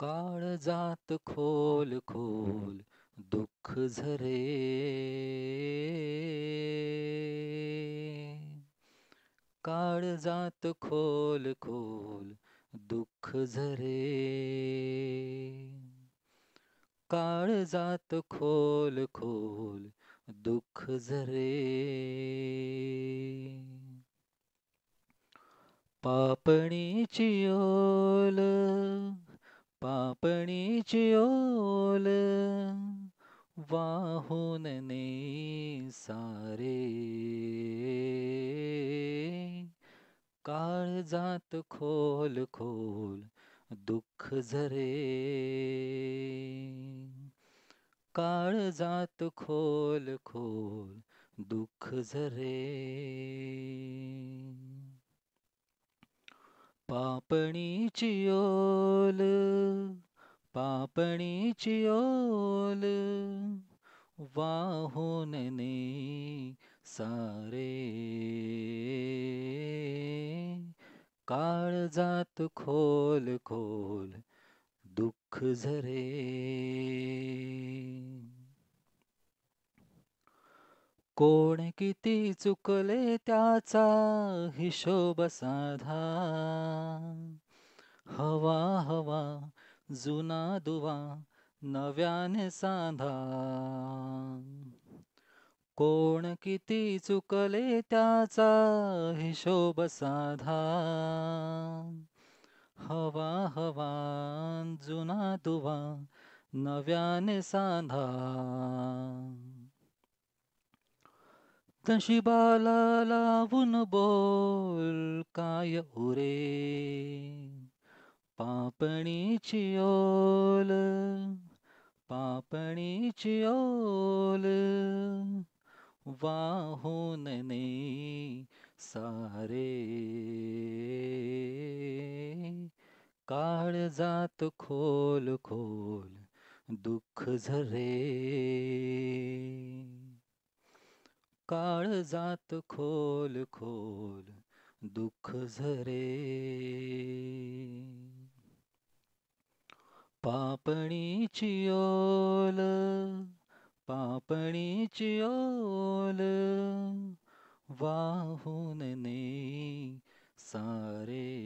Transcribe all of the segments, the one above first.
काळजात खोल खोल दुःख झरे. काळजात खोल खोल दुःख झरे. काळजात खोल खोल दुःख झरे. पापणीची ओल, पापणीची ओल वाहून ने सारे. काळजात खोल खोल दुःख झरे. काळजात खोल खोल दुःख झरे. पापणीची ओल, पापणीची ओल वाहून ने सारे. काळजात खोल खोल दुःख झरे. कोण किती चुकले त्याचा हिशोब साधा. हवा हवा जुना दुवा नव्याने सांधा. कोण किती चुकले त्याचा हिशोब साधा. हवा हवा जुना दुवा नव्याने सांधा. नशिबाला लावून बोल काय उरे. पापणीची ओल, पापणीची ओल वाहून ने सारे. काळजात खोल खोल दुःख झरे. काळजात खोल खोल दुःख झरे. पापणीची ओल, पापणीची ओल वाहून ने सारे.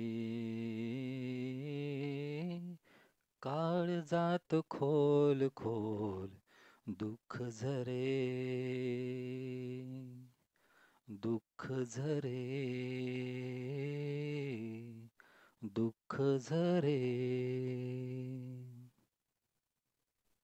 काळजात खोल खोल दुःख झरे. दुःख झरे. दुःख झरे.